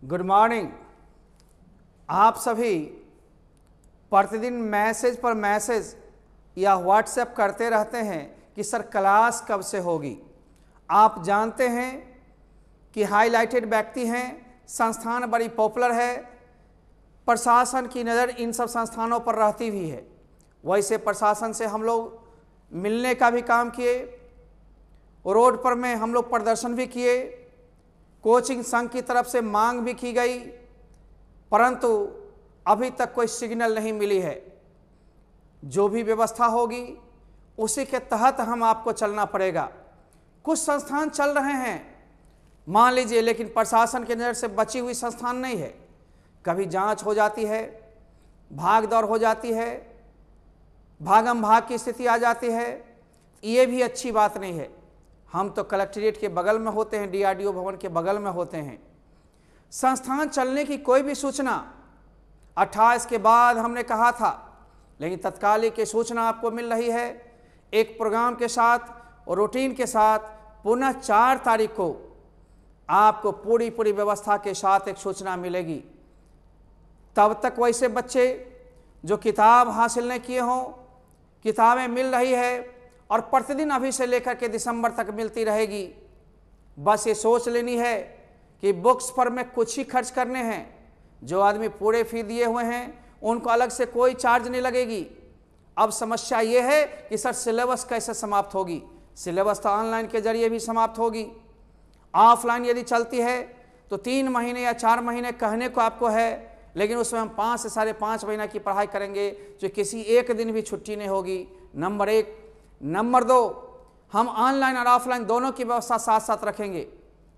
Good morning. आप सभी प्रतिदिन मैसेज पर मैसेज या व्हाट्सएप करते रहते हैं कि सर क्लास कब से होगी। आप जानते हैं कि हाईलाइटेड व्यक्ति हैं, संस्थान बड़ी पॉपुलर है, प्रशासन की नज़र इन सब संस्थानों पर रहती भी है। वैसे प्रशासन से हम लोग मिलने का भी काम किए, रोड पर में हम लोग प्रदर्शन भी किए, कोचिंग संघ की तरफ से मांग भी की गई, परंतु अभी तक कोई सिग्नल नहीं मिली है। जो भी व्यवस्था होगी उसी के तहत हम आपको चलना पड़ेगा। कुछ संस्थान चल रहे हैं मान लीजिए, लेकिन प्रशासन की नज़र से बची हुई संस्थान नहीं है। कभी जांच हो जाती है, भाग दौड़ हो जाती है, भागम भाग की स्थिति आ जाती है। ये भी अच्छी बात नहीं है। हम तो कलेक्ट्रेट के बगल में होते हैं, डीआरडीओ भवन के बगल में होते हैं। संस्थान चलने की कोई भी सूचना 28 के बाद हमने कहा था, लेकिन तत्कालिक सूचना आपको मिल रही है। एक प्रोग्राम के साथ और रूटीन के साथ पुनः 4 तारीख को आपको पूरी व्यवस्था के साथ एक सूचना मिलेगी। तब तक वैसे बच्चे जो किताब हासिल नहीं किए हों, किताबें मिल रही है और प्रतिदिन अभी से लेकर के दिसंबर तक मिलती रहेगी। बस ये सोच लेनी है कि बुक्स पर में कुछ ही खर्च करने हैं। जो आदमी पूरे फी दिए हुए हैं उनको अलग से कोई चार्ज नहीं लगेगी। अब समस्या ये है कि सर सिलेबस कैसे समाप्त होगी। सिलेबस तो ऑनलाइन के जरिए भी समाप्त होगी। ऑफलाइन यदि चलती है तो 3 महीने या 4 महीने कहने को आपको है, लेकिन उसमें हम 5 से 5.5 महीना की पढ़ाई करेंगे, जो किसी एक दिन भी छुट्टी नहीं होगी। नंबर 1। नंबर 2, हम ऑनलाइन और ऑफलाइन दोनों की व्यवस्था साथ साथ रखेंगे।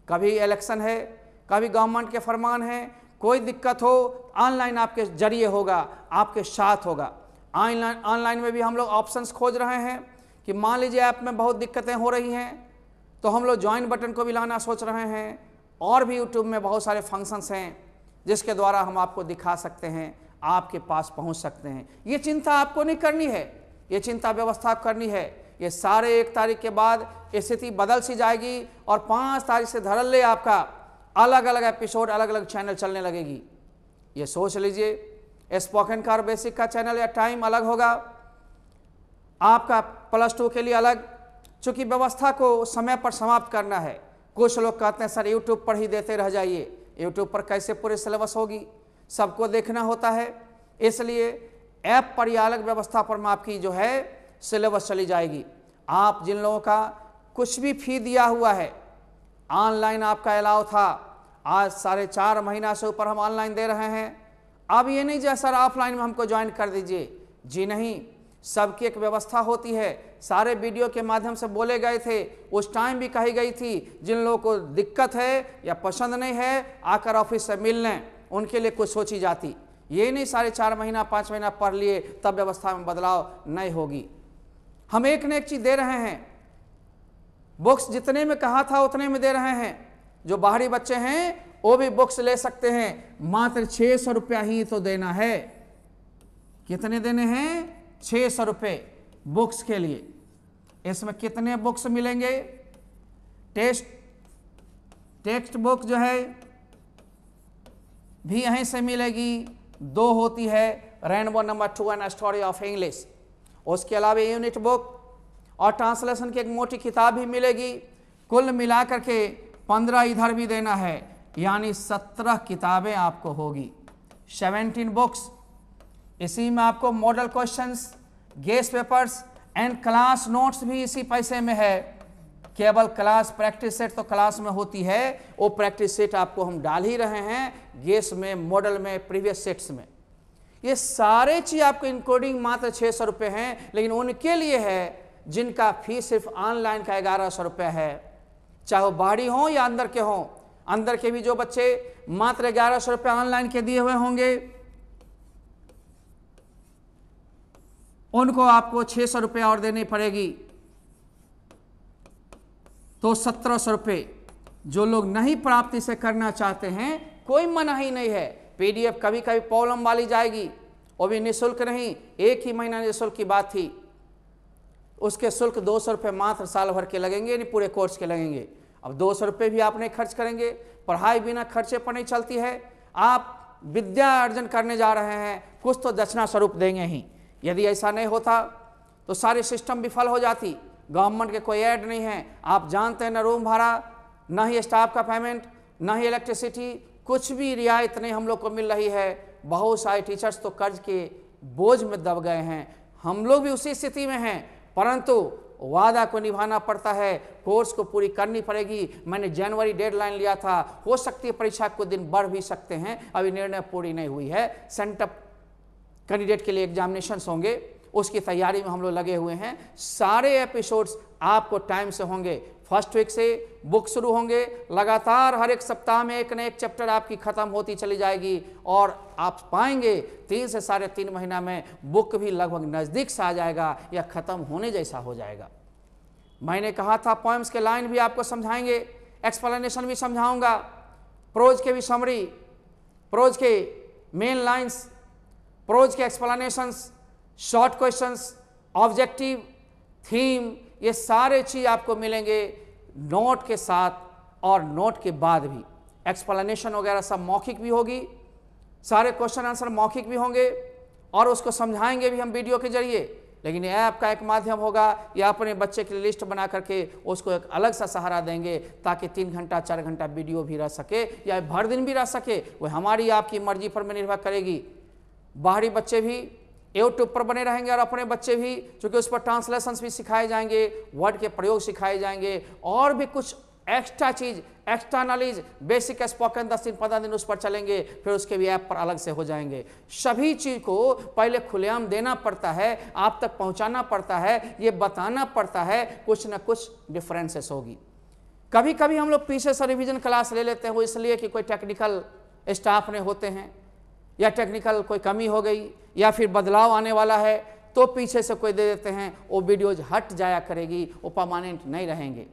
कभी इलेक्शन है, कभी गवर्नमेंट के फरमान है, कोई दिक्कत हो ऑनलाइन आपके जरिए होगा, आपके साथ होगा। ऑनलाइन में भी हम लोग ऑप्शंस खोज रहे हैं कि मान लीजिए ऐप में बहुत दिक्कतें हो रही हैं तो हम लोग ज्वाइन बटन को भी लाना सोच रहे हैं। और भी यूट्यूब में बहुत सारे फंक्शंस हैं जिसके द्वारा हम आपको दिखा सकते हैं, आपके पास पहुंच सकते हैं। ये चिंता आपको नहीं करनी है, ये चिंता व्यवस्था करनी है। ये सारे 1 तारीख के बाद स्थिति बदल सी जाएगी और 5 तारीख से धड़ल्ले आपका अलग अलग एपिसोड, अलग अलग चैनल चलने लगेगी। ये सोच लीजिए, स्पोकन का और बेसिक का चैनल या टाइम अलग होगा, आपका +2 के लिए अलग, चूंकि व्यवस्था को समय पर समाप्त करना है। कुछ लोग कहते हैं सर यूट्यूब पर ही देते रह जाइए। यूट्यूब पर कैसे पूरे सिलेबस होगी, सबको देखना होता है। इसलिए ऐप पर या अलग व्यवस्था पर आपकी जो है सिलेबस चली जाएगी। आप जिन लोगों का कुछ भी फी दिया हुआ है, ऑनलाइन आपका अलाउ था, आज 4.5 महीना से ऊपर हम ऑनलाइन दे रहे हैं। अब ये नहीं जैसा सर ऑफलाइन में हमको ज्वाइन कर दीजिए, जी नहीं। सबकी एक व्यवस्था होती है। सारे वीडियो के माध्यम से बोले गए थे, उस टाइम भी कही गई थी जिन लोगों को दिक्कत है या पसंद नहीं है आकर ऑफिस से मिल लें, उनके लिए कुछ सोची जाती। ये नहीं 4.5 महीना 5 महीना पढ़ लिए तब व्यवस्था में बदलाव नहीं होगी। हम एक न एक चीज़ दे रहे हैं। बुक्स जितने में कहा था उतने में दे रहे हैं। जो बाहरी बच्चे हैं वो भी बुक्स ले सकते हैं। मात्र 600 रुपया ही तो देना है। कितने देने हैं? 600 रुपये बुक्स के लिए। इसमें कितने बुक्स मिलेंगे? टेक्स्ट बुक जो है भी यहीं से मिलेगी। 2 होती है, rainbow number 2 and story of English. उसके अलावा यूनिट बुक और ट्रांसलेशन की एक मोटी किताब भी मिलेगी। कुल मिलाकर के 15 इधर भी देना है, यानी 17 किताबें आपको होगी। 17 बुक्स। इसी में आपको model questions, guest papers and class notes भी इसी पैसे में है। केवल क्लास प्रैक्टिस सेट तो क्लास में होती है, वो प्रैक्टिस सेट आपको हम डाल ही रहे हैं गेस्ट में, मॉडल में, प्रीवियस सेट्स में। ये सारे चीज आपको इंक्लूडिंग मात्र 600 रुपये हैं, लेकिन उनके लिए है जिनका फीस सिर्फ ऑनलाइन का 1100 रुपये है। चाहे वो बाहरी हों या अंदर के हों। अंदर के भी जो बच्चे मात्र 1100 रुपये ऑनलाइन के दिए हुए होंगे उनको आपको 600 रुपये और देनी पड़ेगी, तो 1700 रुपये। जो लोग नहीं प्राप्ति से करना चाहते हैं, कोई मना ही नहीं है। पीडीएफ कभी कभी प्रॉब्लम वाली जाएगी, वो भी निःशुल्क नहीं, 1 ही महीना निःशुल्क की बात थी। उसके शुल्क 200 रुपये मात्र साल भर के लगेंगे, नहीं पूरे कोर्स के लगेंगे। अब 200 रुपये भी आप नहीं खर्च करेंगे, पढ़ाई बिना खर्चे पर नहीं चलती है। आप विद्या अर्जन करने जा रहे हैं, कुछ तो दक्षिणा स्वरूप देंगे ही। यदि ऐसा नहीं होता तो सारे सिस्टम विफल हो जाती। गवर्नमेंट के कोई ऐड नहीं है, आप जानते हैं, न रूम भाड़ा, न ही स्टाफ का पेमेंट, न ही इलेक्ट्रिसिटी, कुछ भी रियायत नहीं हम लोग को मिल रही है। बहुत सारे टीचर्स तो कर्ज के बोझ में दब गए हैं। हम लोग भी उसी स्थिति में हैं, परंतु वादा को निभाना पड़ता है, कोर्स को पूरी करनी पड़ेगी। मैंने जनवरी डेडलाइन लिया था, हो सकती है परीक्षा को दिन बढ़ भी सकते हैं, अभी निर्णय पूरी नहीं हुई है। सेंटअप कैंडिडेट के लिए एग्जामिनेशंस होंगे, उसकी तैयारी में हम लोग लगे हुए हैं। सारे एपिसोड्स आपको टाइम से होंगे। फर्स्ट वीक से बुक शुरू होंगे, लगातार हर एक सप्ताह में एक न एक चैप्टर आपकी खत्म होती चली जाएगी और आप पाएंगे 3 से 3.5 महीना में बुक भी लगभग नज़दीक से आ जाएगा या ख़त्म होने जैसा हो जाएगा। मैंने कहा था पोएम्स के लाइन भी आपको समझाएंगे, एक्सप्लेनेशन भी समझाऊंगा, प्रोज के भी समरी, प्रोज के मेन लाइन्स, प्रोज के explanations, short questions, objective, theme, ये सारे चीज़ आपको मिलेंगे नोट के साथ और नोट के बाद भी। एक्सप्लेनेशन वगैरह सब मौखिक भी होगी, सारे क्वेश्चन आंसर मौखिक भी होंगे और उसको समझाएंगे भी हम वीडियो के जरिए। लेकिन ये ऐप का एक माध्यम होगा, या अपने बच्चे के लिए लिस्ट बना करके उसको एक अलग सा सहारा देंगे ताकि 3 घंटा 4 घंटा वीडियो भी रह सके या भर दिन भी रह सके, वो हमारी आपकी मर्जी पर में निर्भर करेगी। बाहरी बच्चे भी यूट्यूब पर बने रहेंगे और अपने बच्चे भी, चूँकि उस पर ट्रांसलेशंस भी सिखाए जाएंगे, वर्ड के प्रयोग सिखाए जाएंगे और भी कुछ एक्स्ट्रा चीज़, एक्स्ट्रा नॉलेज, बेसिक स्पोकन 10 दिन 15 दिन उस पर चलेंगे, फिर उसके भी ऐप पर अलग से हो जाएंगे। सभी चीज़ को पहले खुलेआम देना पड़ता है, आप तक पहुंचाना पड़ता है, ये बताना पड़ता है, कुछ ना कुछ डिफरेंसेस होगी। कभी कभी हम लोग पीछे से रिवीजन क्लास ले लेते हैं, वो इसलिए कि कोई टेक्निकल स्टाफ ने होते हैं या टेक्निकल कोई कमी हो गई या फिर बदलाव आने वाला है तो पीछे से कोई दे देते हैं, वो वीडियोज हट जाया करेगी, वो परमानेंट नहीं रहेंगे।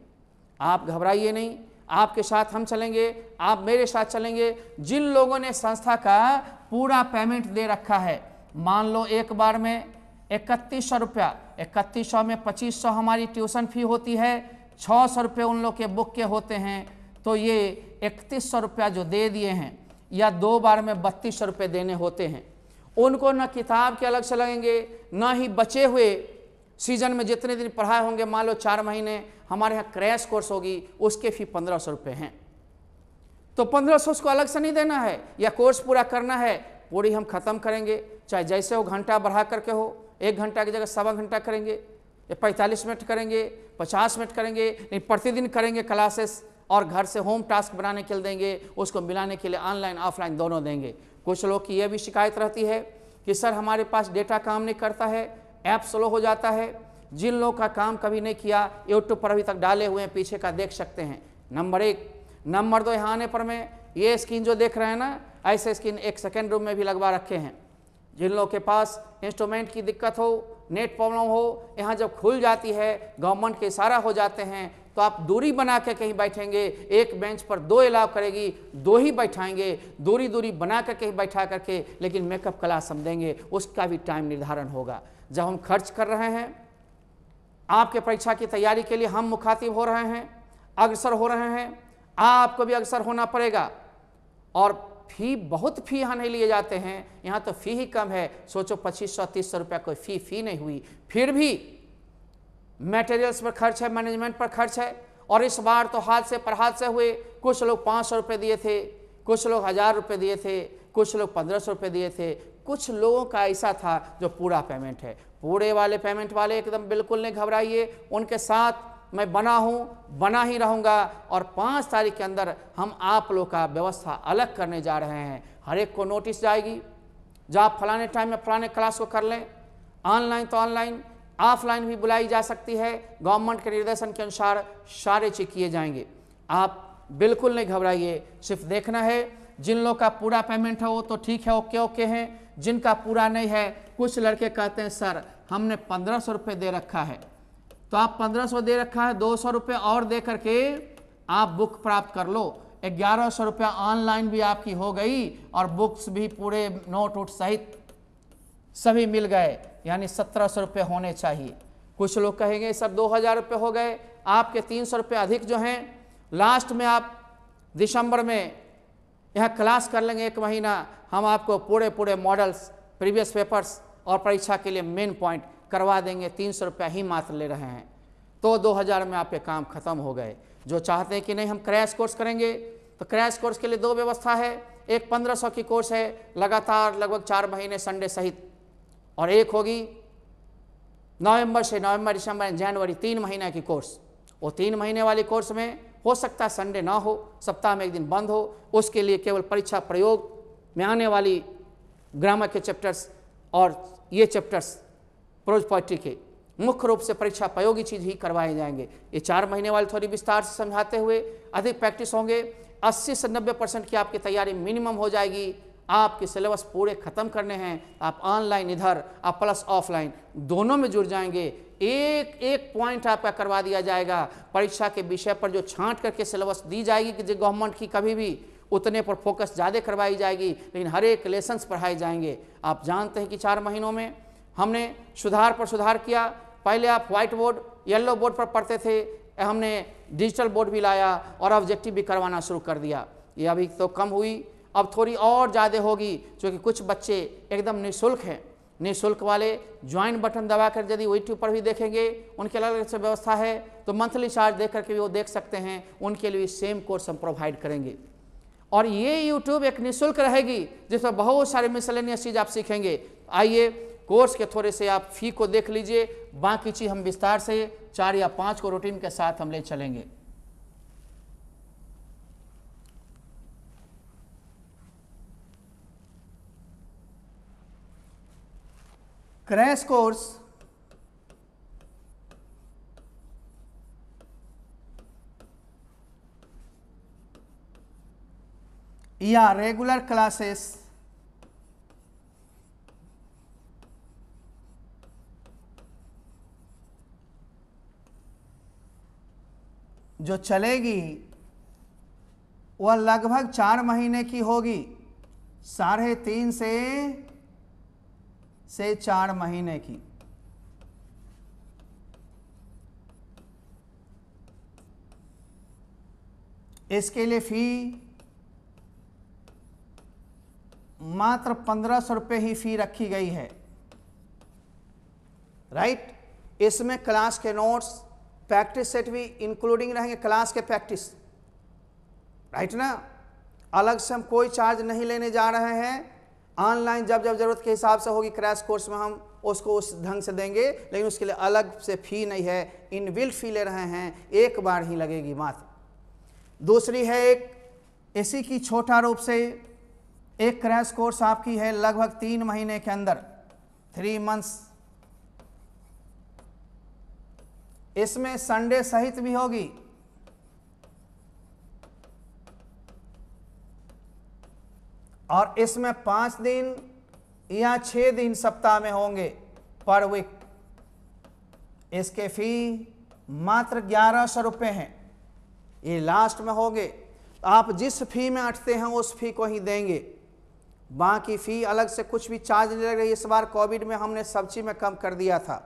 आप घबराइए नहीं, आपके साथ हम चलेंगे, आप मेरे साथ चलेंगे। जिन लोगों ने संस्था का पूरा पेमेंट दे रखा है, मान लो एक बार में 3100 रुपया, 3100 में 2500 हमारी ट्यूशन फी होती है, 600 रुपये उन लोग के बुक के होते हैं, तो ये 3100 रुपया जो दे दिए हैं या 2 बार में 3200 रुपये देने होते हैं, उनको न किताब के अलग से लगेंगे, न ही बचे हुए सीजन में जितने दिन पढ़ाए होंगे, मान लो 4 महीने हमारे यहाँ क्रैश कोर्स होगी, उसके फी 1500 रुपये हैं, तो 1500 उसको अलग से नहीं देना है। या कोर्स पूरा करना है, पूरी हम ख़त्म करेंगे, चाहे जैसे हो घंटा बढ़ा करके हो, 1 घंटा की जगह 1.25 घंटा करेंगे, या 45 मिनट करेंगे, 50 मिनट करेंगे, नहीं प्रतिदिन करेंगे क्लासेस, और घर से होम टास्क बनाने के लिए देंगे, उसको मिलाने के लिए ऑनलाइन ऑफलाइन दोनों देंगे। कुछ लोग की यह भी शिकायत रहती है कि सर हमारे पास डेटा काम नहीं करता है, ऐप स्लो हो जाता है। जिन लोगों का काम कभी नहीं किया, यूट्यूब पर अभी तक डाले हुए हैं, पीछे का देख सकते हैं, नंबर 1। नंबर 2, यहाँ आने पर मैं ये स्क्रीन जो देख रहे हैं ना, ऐसे स्क्रीन एक सेकेंड रूम में भी लगवा रखे हैं। जिन लोगों के पास इंस्ट्रूमेंट की दिक्कत हो, नेट प्रॉब्लम हो, यहाँ जब खुल जाती है, गवर्नमेंट के इशारा हो जाते हैं, तो आप दूरी बना के कहीं बैठेंगे, एक बेंच पर 2 अलाउ करेगी, 2 ही बैठाएंगे, दूरी बना कर कहीं बैठा करके, लेकिन मेकअप क्लास हम देंगे, उसका भी टाइम निर्धारण होगा। जब हम खर्च कर रहे हैं आपके परीक्षा की तैयारी के लिए, हम मुखातिब हो रहे हैं, अग्रसर हो रहे हैं, आपको भी अग्रसर होना पड़ेगा। और फी, बहुत फी यहाँ नहीं लिए जाते हैं, यहाँ तो फी ही कम है। सोचो 2500-3000 रुपया कोई फी नहीं हुई, फिर भी मटेरियल्स पर खर्च है, मैनेजमेंट पर खर्च है। और इस बार तो हादसे हुए, कुछ लोग 500 रुपये दिए थे, कुछ लोग 1000 रुपये दिए थे, कुछ लोग 1500 रुपये दिए थे, कुछ लोगों का ऐसा था जो पूरा पेमेंट है। पूरे वाले पेमेंट वाले एकदम बिल्कुल नहीं घबराइए, उनके साथ मैं बना हूँ, बना ही रहूँगा। और 5 तारीख के अंदर हम आप लोग का व्यवस्था अलग करने जा रहे हैं। हर एक को नोटिस जाएगी, जब आप फलाने टाइम में फलाने क्लास को कर लें, ऑनलाइन तो ऑनलाइन, ऑफलाइन भी बुलाई जा सकती है। गवर्नमेंट के निर्देशन के अनुसार सारे चीज किए जाएंगे। आप बिल्कुल नहीं घबराइए, सिर्फ देखना है। जिन लोग का पूरा पेमेंट है वो तो ठीक है, ओके हैं। जिनका पूरा नहीं है, कुछ लड़के कहते हैं सर हमने 1500 रुपये दे रखा है, तो आप 1500 दे रखा है, 200 रुपये और दे करके आप बुक प्राप्त कर लो। 1100 रुपया ऑनलाइन भी आपकी हो गई और बुक्स भी पूरे नोट वोट सहित सभी मिल गए, यानी 1700 रुपये होने चाहिए। कुछ लोग कहेंगे सर 2000 रुपये हो गए, आपके 300 रुपये अधिक जो हैं लास्ट में आप दिसंबर में यहाँ क्लास कर लेंगे 1 महीना, हम आपको पूरे मॉडल्स, प्रीवियस पेपर्स और परीक्षा के लिए मेन पॉइंट करवा देंगे। 300 रुपया ही मात्र ले रहे हैं, तो 2000 में आपके काम खत्म हो गए। जो चाहते हैं कि नहीं हम क्रैश कोर्स करेंगे, तो क्रैश कोर्स के लिए 2 व्यवस्था है। एक 1500 की कोर्स है लगातार लगभग 4 महीने संडे सहित, और एक होगी नवंबर से नवंबर, दिसंबर, जनवरी 3 महीने की कोर्स। वो 3 महीने वाली कोर्स में हो सकता है संडे ना हो, सप्ताह में 1 दिन बंद हो। उसके लिए केवल परीक्षा प्रयोग में आने वाली ग्रामर के चैप्टर्स और ये चैप्टर्स प्रोज पोएट्री के मुख्य रूप से परीक्षा प्रयोगी चीज ही करवाए जाएंगे। ये 4 महीने वाले थोड़ी विस्तार से समझाते हुए अधिक प्रैक्टिस होंगे। 80 से 90% की आपकी तैयारी मिनिमम हो जाएगी। आपके सिलेबस पूरे खत्म करने हैं। आप ऑनलाइन इधर, आप प्लस ऑफलाइन दोनों में जुड़ जाएंगे। एक एक पॉइंट आपका करवा दिया जाएगा। परीक्षा के विषय पर जो छांट करके सिलेबस दी जाएगी कि जो गवर्नमेंट की कभी भी उतने पर फोकस ज़्यादा करवाई जाएगी, लेकिन हर एक लेसन्स पढ़ाए जाएंगे। आप जानते हैं कि 4 महीनों में हमने सुधार पर सुधार किया। पहले आप व्हाइट बोर्ड, येलो बोर्ड पर पढ़ते थे, हमने डिजिटल बोर्ड भी लाया और ऑब्जेक्टिव भी करवाना शुरू कर दिया। ये अभी तो कम हुई, अब थोड़ी और ज़्यादा होगी, क्योंकि कुछ बच्चे एकदम निःशुल्क हैं। निःशुल्क वाले ज्वाइन बटन दबाकर यदि यूट्यूब पर भी देखेंगे, उनके अलग अलग से व्यवस्था है, तो मंथली चार्ज दे करके भी वो देख सकते हैं। उनके लिए सेम कोर्स हम प्रोवाइड करेंगे। और ये यूट्यूब एक निःशुल्क रहेगी, जिसमें बहुत सारे मिसलेनियस चीज़ आप सीखेंगे। आइए कोर्स के थोड़े से आप फी को देख लीजिए, बाकी चीज़ हम विस्तार से 4 या 5 को रूटीन के साथ हम ले चलेंगे। क्रैश कोर्स या रेगुलर क्लासेस जो चलेगी वह लगभग 4 महीने की होगी। 3.5 से 4 महीने की। इसके लिए फी मात्र 1500 रुपये ही फी रखी गई है। राइट, इसमें क्लास के नोट्स, प्रैक्टिस सेट भी इंक्लूडिंग रहेंगे, क्लास के प्रैक्टिस। राइट ना, अलग से हम कोई चार्ज नहीं लेने जा रहे हैं। ऑनलाइन जब जब जरूरत के हिसाब से होगी क्रैश कोर्स में हम उसको उस ढंग से देंगे, लेकिन उसके लिए अलग से फी नहीं है। इनबिल्ट फी ले रहे हैं, एक बार ही लगेगी मात्र। दूसरी है एक इसी की छोटा रूप से एक क्रैश कोर्स आपकी है लगभग 3 महीने के अंदर, 3 मंथ्स। इसमें संडे सहित भी होगी। और इसमें 5 दिन या 6 दिन सप्ताह में होंगे पर वीक। इसके फी मात्र 1100 रुपये हैं। ये लास्ट में होंगे। आप जिस फी में अटते हैं उस फी को ही देंगे, बाकी फी अलग से कुछ भी चार्ज नहीं लग रही। इस बार कोविड में हमने सब चीज में कम कर दिया था।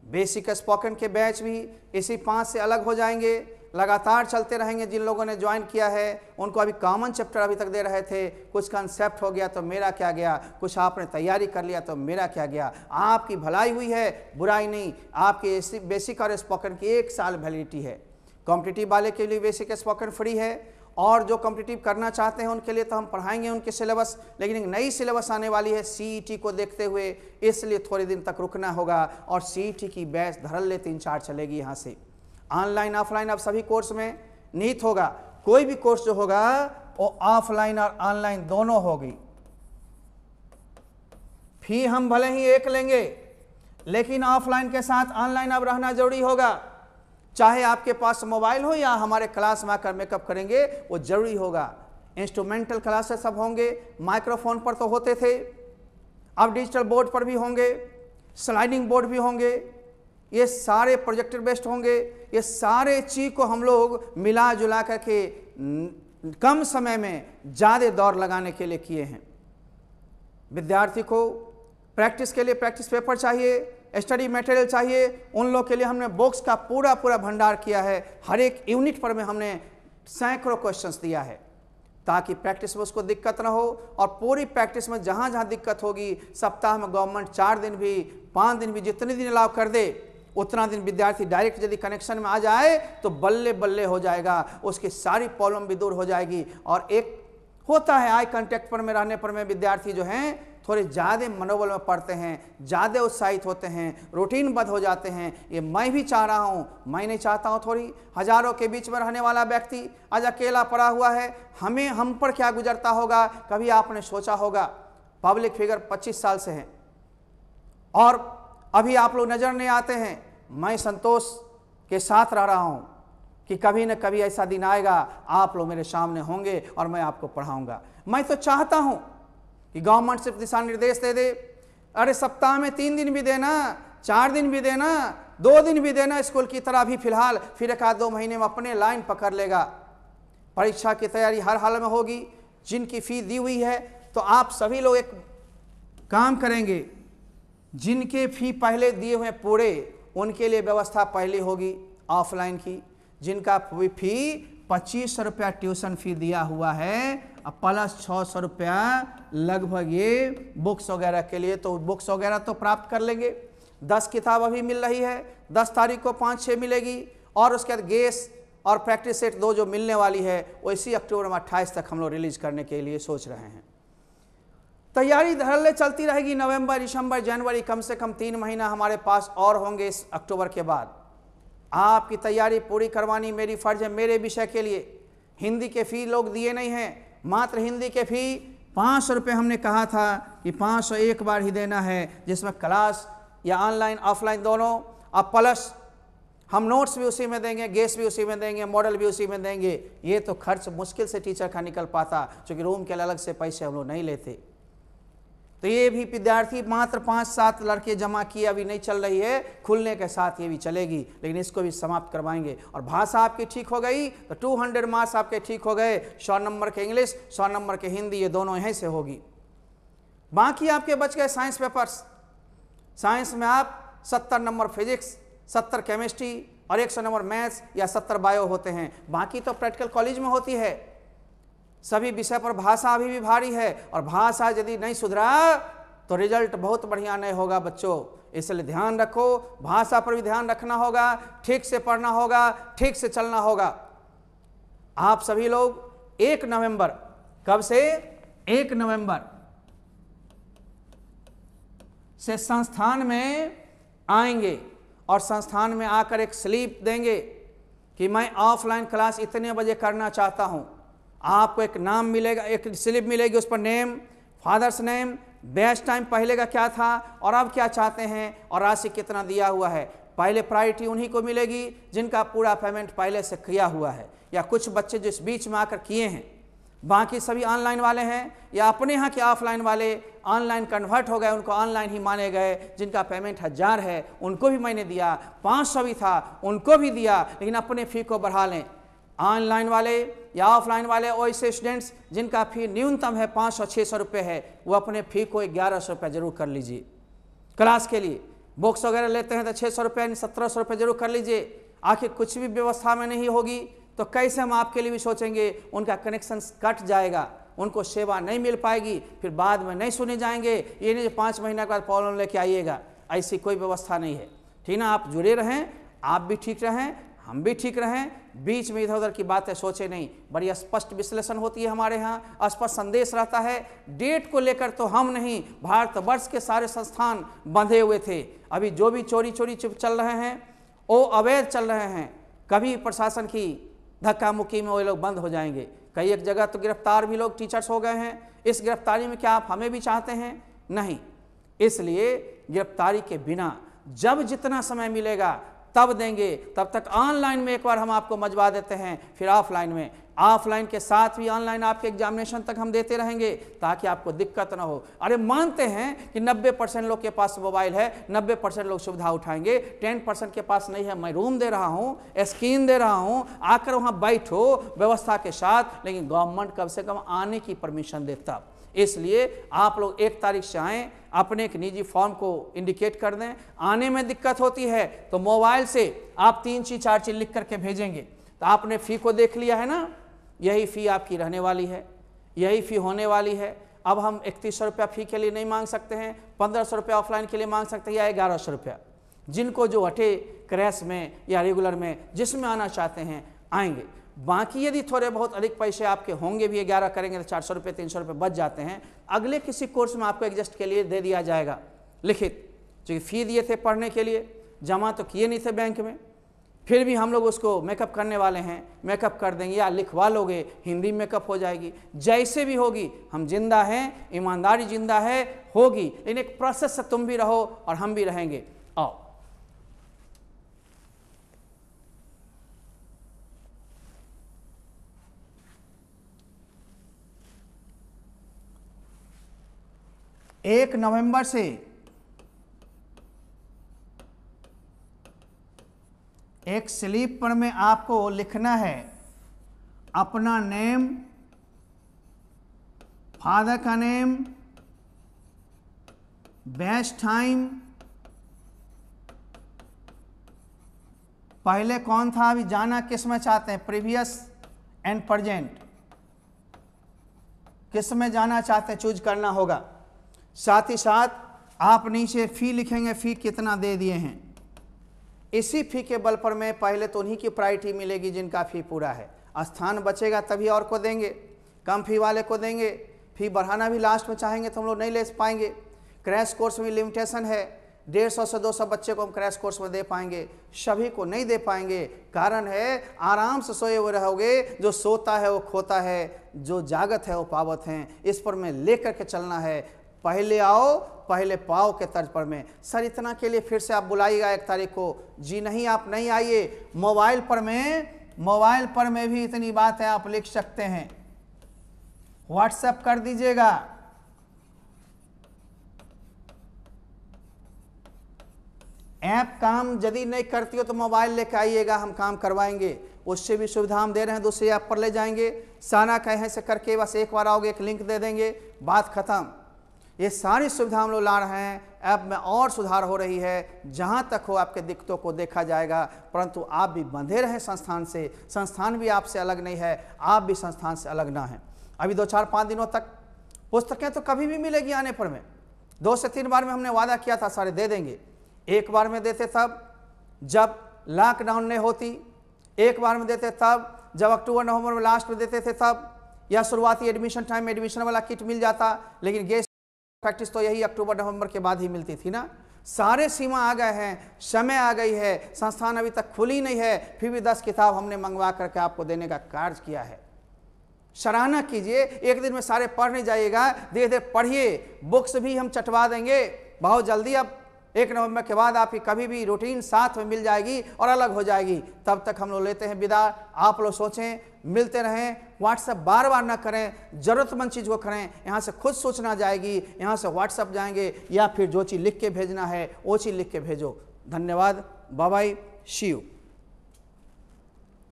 बेसिक स्पोकन के बैच भी इसी 5 से अलग हो जाएंगे, लगातार चलते रहेंगे। जिन लोगों ने ज्वाइन किया है उनको अभी कॉमन चैप्टर अभी तक दे रहे थे, कुछ कंसेप्ट हो गया तो मेरा क्या गया, कुछ आपने तैयारी कर लिया तो मेरा क्या गया। आपकी भलाई हुई है, बुराई नहीं। आपके बेसिक और स्पोकन की 1 साल वैलिडिटी है। कॉम्पिटिटिव वाले के लिए बेसिक स्पोकन फ्री है, और जो कॉम्पिटिटिव करना चाहते हैं उनके लिए तो हम पढ़ाएंगे उनके सिलेबस। लेकिन एक नई सिलेबस आने वाली है सीईटी को देखते हुए, इसलिए थोड़े दिन तक रुकना होगा। और सीईटी की बैच धड़ल्ले 3-4 चलेगी। यहाँ से ऑनलाइन ऑफलाइन अब सभी कोर्स में निहित होगा। कोई भी कोर्स जो होगा वो ऑफलाइन और ऑनलाइन दोनों होगी। फी हम भले ही एक लेंगे, लेकिन ऑफलाइन के साथ ऑनलाइन अब रहना जरूरी होगा। चाहे आपके पास मोबाइल हो या हमारे क्लास में आकर मेकअप करेंगे, वो जरूरी होगा। इंस्ट्रूमेंटल क्लासेस सब होंगे, माइक्रोफोन पर तो होते थे, अब डिजिटल बोर्ड पर भी होंगे, स्लाइडिंग बोर्ड भी होंगे, ये सारे प्रोजेक्टर बेस्ड होंगे। ये सारे चीज को हम लोग मिला जुला करके कम समय में ज़्यादा दौर लगाने के लिए किए हैं। विद्यार्थी को प्रैक्टिस के लिए प्रैक्टिस पेपर चाहिए, स्टडी मटेरियल चाहिए। उन लोग के लिए हमने बुक्स का पूरा भंडार किया है। हर एक यूनिट पर में हमने सैकड़ों क्वेश्चंस दिया है ताकि प्रैक्टिस में उसको दिक्कत ना हो। और पूरी प्रैक्टिस में जहाँ जहाँ दिक्कत होगी, सप्ताह में गवर्नमेंट 4 दिन भी 5 दिन भी जितने दिन अलाउ कर दे उतना दिन विद्यार्थी डायरेक्ट यदि कनेक्शन में आ जाए तो बल्ले बल्ले हो जाएगा, उसकी सारी प्रॉब्लम भी दूर हो जाएगी। और एक होता है आई कांटेक्ट पर में रहने पर में विद्यार्थी जो हैं थोड़े ज़्यादा मनोबल में पढ़ते हैं, ज़्यादा उत्साहित होते हैं, रूटीनबद्ध हो जाते हैं। ये मैं भी चाह रहा हूँ, मैं नहीं चाहता हूँ थोड़ी हज़ारों के बीच में रहने वाला व्यक्ति आज अकेला पड़ा हुआ है, हम पर क्या गुजरता होगा। कभी आपने सोचा होगा पब्लिक फिगर 25 साल से हैं और अभी आप लोग नज़र नहीं आते हैं। मैं संतोष के साथ रह रहा हूँ कि कभी न कभी ऐसा दिन आएगा आप लोग मेरे सामने होंगे और मैं आपको पढ़ाऊँगा। मैं तो चाहता हूँ कि गवर्नमेंट सिर्फ दिशा निर्देश दे दे, अरे सप्ताह में 3 दिन भी देना, 4 दिन भी देना, 2 दिन भी देना स्कूल की तरह भी फिलहाल, फिर 1-2 महीने में अपने लाइन पकड़ लेगा। परीक्षा की तैयारी हर हाल में होगी। जिनकी फी दी हुई है तो आप सभी लोग एक काम करेंगे, जिनके फी पहले दिए हुए पूरे उनके लिए व्यवस्था पहले होगी ऑफलाइन की। जिनका फी 2500 रुपया ट्यूशन फी दिया हुआ है प्लस 600 रुपया लगभग ये बुक्स वगैरह के लिए, तो बुक्स वगैरह तो प्राप्त कर लेंगे। 10 किताब अभी मिल रही है, 10 तारीख को 5-6 मिलेगी और उसके बाद गैस और प्रैक्टिस सेट 2 जो मिलने वाली है वो इसी अक्टूबर में 28 तक हम लोग रिलीज करने के लिए सोच रहे हैं। तैयारी धड़ल्ले चलती रहेगी। नवंबर, दिसंबर, जनवरी, कम से कम 3 महीना हमारे पास और होंगे इस अक्टूबर के बाद। आपकी तैयारी पूरी करवानी मेरी फर्ज है। मेरे विषय के लिए हिंदी के फ़ी लोग दिए नहीं हैं, मात्र हिंदी के फ़ी 500 रुपये हमने कहा था कि 500 एक बार ही देना है, जिसमें क्लास या ऑनलाइन ऑफलाइन दोनों। अब प्लस हम नोट्स भी उसी में देंगे, गैस भी उसी में देंगे, मॉडल भी उसी में देंगे। ये तो खर्च मुश्किल से टीचर का निकल पाता, क्योंकि रूम के अलग से पैसे हम लोग नहीं लेते। तो ये भी विद्यार्थी मात्र 5-7 लड़के जमा किए अभी नहीं चल रही है, खुलने के साथ ये भी चलेगी, लेकिन इसको भी समाप्त करवाएंगे। और भाषा आपकी ठीक हो गई तो 200 मार्क्स आपके ठीक हो गए। 100 नंबर के इंग्लिश, 100 नंबर के हिंदी, ये दोनों यहीं से होगी। बाकी आपके बच गए साइंस पेपर्स। साइंस में आप 70 नंबर फिजिक्स, 70 केमिस्ट्री और 100 नंबर मैथ्स या 70 बायो होते हैं। बाकी तो प्रैक्टिकल कॉलेज में होती है। सभी विषय पर भाषा अभी भी भारी है और भाषा यदि नहीं सुधरा तो रिजल्ट बहुत बढ़िया नहीं होगा बच्चों। इसलिए ध्यान रखो, भाषा पर भी ध्यान रखना होगा, ठीक से पढ़ना होगा, ठीक से चलना होगा। आप सभी लोग 1 नवंबर, कब से 1 नवंबर से संस्थान में आएंगे और संस्थान में आकर एक स्लिप देंगे कि मैं ऑफलाइन क्लास इतने बजे करना चाहता हूं। आपको एक नाम मिलेगा, एक स्लिप मिलेगी, उस पर name, father's name, batch time पहले का क्या था और अब क्या चाहते हैं और राशि कितना दिया हुआ है। पहले प्रायोरिटी उन्हीं को मिलेगी जिनका पूरा पेमेंट पहले से किया हुआ है, या कुछ बच्चे जो इस बीच में आकर किए हैं। बाकी सभी ऑनलाइन वाले हैं या अपने यहाँ के ऑफलाइन वाले ऑनलाइन कन्वर्ट हो गए, उनको ऑनलाइन ही माने गए। जिनका पेमेंट 1000 है उनको भी मैंने दिया, 500 भी था उनको भी दिया, लेकिन अपने फ़ी को बढ़ा लें। ऑनलाइन वाले या ऑफलाइन वाले वैसे स्टूडेंट्स जिनका फ़ी न्यूनतम है 500-600 रुपये है, वो अपने फ़ी को 1100 रुपये जरूर कर लीजिए। क्लास के लिए बुक्स वगैरह लेते हैं तो 600 रुपये 1700 रुपये जरूर कर लीजिए। आखिर कुछ भी व्यवस्था में नहीं होगी तो कैसे हम आपके लिए भी सोचेंगे। उनका कनेक्शन कट जाएगा, उनको सेवा नहीं मिल पाएगी, फिर बाद में नहीं सुने जाएंगे। ये नहीं 5 महीने के बाद प्रॉब्लम लेके आइएगा, ऐसी कोई व्यवस्था नहीं है। ठीक ना, आप जुड़े रहें, आप भी ठीक रहें, हम भी ठीक रहें, बीच में इधर उधर की बातें सोचे नहीं। बड़ी स्पष्ट विश्लेषण होती है हमारे यहाँ, स्पष्ट संदेश रहता है। डेट को लेकर तो हम नहीं, भारतवर्ष के सारे संस्थान बंधे हुए थे। अभी जो भी चोरी चुप चल रहे हैं वो अवैध चल रहे हैं। कभी प्रशासन की धक्का मुक्की में वो लोग बंद हो जाएंगे। कई एक जगह तो गिरफ्तार भी लोग टीचर्स हो गए हैं। इस गिरफ्तारी में क्या आप हमें भी चाहते हैं? नहीं। इसलिए गिरफ्तारी के बिना जब जितना समय मिलेगा तब देंगे। तब तक ऑनलाइन में एक बार हम आपको मजवा देते हैं, फिर ऑफलाइन में, ऑफलाइन के साथ भी ऑनलाइन आपके एग्जामिनेशन तक हम देते रहेंगे ताकि आपको दिक्कत ना हो। अरे मानते हैं कि 90% लोग के पास मोबाइल है, 90% लोग सुविधा उठाएंगे, 10% के पास नहीं है। मैं रूम दे रहा हूँ, स्क्रीन दे रहा हूँ, आकर वहाँ बैठो व्यवस्था के साथ, लेकिन गवर्नमेंट कम से कम आने की परमिशन दे तब। इसलिए आप लोग 1 तारीख से आएँ, अपने एक निजी फॉर्म को इंडिकेट कर दें। आने में दिक्कत होती है तो मोबाइल से आप 3 चीज़ 4 चीज़ लिख करके भेजेंगे तो आपने फ़ी को देख लिया है ना, यही फ़ी आपकी रहने वाली है, यही फ़ी होने वाली है। अब हम 3100 रुपया फ़ी के लिए नहीं मांग सकते हैं, 1500 रुपया ऑफलाइन के लिए मांग सकते हैं, या 1100 रुपया। जिनको जो हटे क्रैश में या रेगुलर में जिसमें आना चाहते हैं आएंगे। बाकी यदि थोड़े बहुत अधिक पैसे आपके होंगे भी, 11 करेंगे तो 400 रुपये 300 रुपये बच जाते हैं, अगले किसी कोर्स में आपको एडजस्ट के लिए दे दिया जाएगा लिखित। क्योंकि फ़ी दिए थे पढ़ने के लिए, जमा तो किए नहीं थे बैंक में, फिर भी हम लोग उसको मेकअप करने वाले हैं, मेकअप कर देंगे या लिखवा लोगे, हिंदी मेकअप हो जाएगी, जैसे भी होगी। हम जिंदा हैं, ईमानदारी जिंदा है, होगी, लेकिन एक प्रोसेस से तुम भी रहो और हम भी रहेंगे। आओ एक नवंबर से एक स्लिप पर में आपको लिखना है अपना नेम, फादर का नेम, बेस्ट टाइम, पहले कौन था, अभी जाना किस में चाहते हैं, प्रीवियस एंड प्रेजेंट, किस में जाना चाहते हैं चूज करना होगा। साथ ही साथ आप नीचे फ़ी लिखेंगे, फ़ी कितना दे दिए हैं। इसी फ़ी के बल पर में पहले तो उन्हीं की प्रायोरिटी मिलेगी जिनका फ़ी पूरा है, स्थान बचेगा तभी और को देंगे, कम फ़ी वाले को देंगे। फ़ी बढ़ाना भी लास्ट में चाहेंगे तो हम लोग नहीं ले पाएंगे। क्रैश कोर्स में लिमिटेशन है, 150 से 200 बच्चे को हम क्रैश कोर्स में दे पाएंगे, सभी को नहीं दे पाएंगे। कारण है आराम से सोए हुए रहोगे, जो सोता है वो खोता है, जो जागत है वो पावत हैं। इस पर में लेकर के चलना है, पहले आओ पहले पाओ के तर्ज पर में। सर इतना के लिए फिर से आप बुलाइएगा 1 तारीख को, जी नहीं आप नहीं आइए। मोबाइल पर में भी इतनी बात है, आप लिख सकते हैं, व्हाट्सएप कर दीजिएगा। ऐप काम यदि नहीं करती हो तो मोबाइल लेकर आइएगा, हम काम करवाएंगे। उससे भी सुविधा हम दे रहे हैं, दूसरे ऐप पर ले जाएंगे। साना कहे से करके बस एक बार आओगे, एक लिंक दे देंगे, बात खत्म। ये सारी सुविधा हम लोग ला रहे हैं। ऐप में और सुधार हो रही है, जहाँ तक हो आपके दिक्कतों को देखा जाएगा, परंतु आप भी बंधे रहें संस्थान से। संस्थान भी आपसे अलग नहीं है, आप भी संस्थान से अलग ना हैं। अभी 2-4-5 दिनों तक पुस्तकें तो कभी भी मिलेगी आने पर में। 2 से 3 बार में हमने वादा किया था सारे दे देंगे। एक बार में देते तब जब लॉकडाउन नहीं होती, एक बार में देते तब जब अक्टूबर नवंबर में लास्ट में देते थे तब, या शुरुआती एडमिशन टाइम में एडमिशन वाला किट मिल जाता। लेकिन गेस्ट प्रैक्टिस तो यही अक्टूबर नवंबर के बाद ही मिलती थी ना। सारे सीमा आ गए हैं, समय आ गई है, संस्थान अभी तक खुली नहीं है, फिर भी 10 किताब हमने मंगवा करके आपको देने का कार्य किया है। सराहना कीजिए। एक दिन में सारे पढ़ने जाइएगा, धीरे धीरे पढ़िए। बुक्स भी हम चटवा देंगे बहुत जल्दी। अब 1 नवंबर के बाद आपकी कभी भी रूटीन साथ में मिल जाएगी और अलग हो जाएगी। तब तक हम लोग लेते हैं विदा। आप लोग सोचें, मिलते रहें। व्हाट्सएप बार बार ना करें, ज़रूरतमंद चीज़ को करें। यहाँ से खुद सोचना जाएगी, यहाँ से व्हाट्सएप जाएंगे, या फिर जो चीज़ लिख के भेजना है वो चीज़ लिख के भेजो। धन्यवाद। Bye bye, see you.